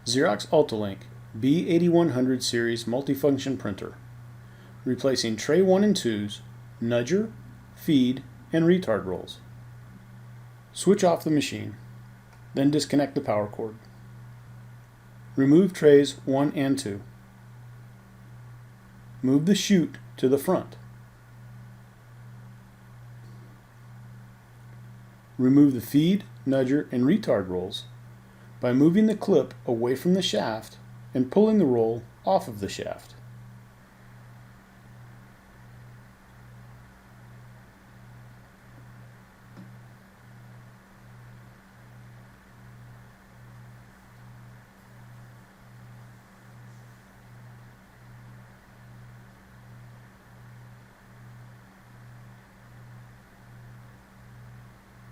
Xerox AltaLink B8100 series multifunction printer, replacing tray 1 and 2's, nudger, feed, and retard rolls. Switch off the machine, then disconnect the power cord. Remove trays 1 and 2. Move the chute to the front. Remove the feed, nudger, and retard rolls by moving the clip away from the shaft and pulling the roll off of the shaft.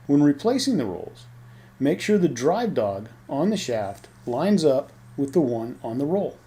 When replacing the rolls, make sure the drive dog on the shaft lines up with the one on the roll.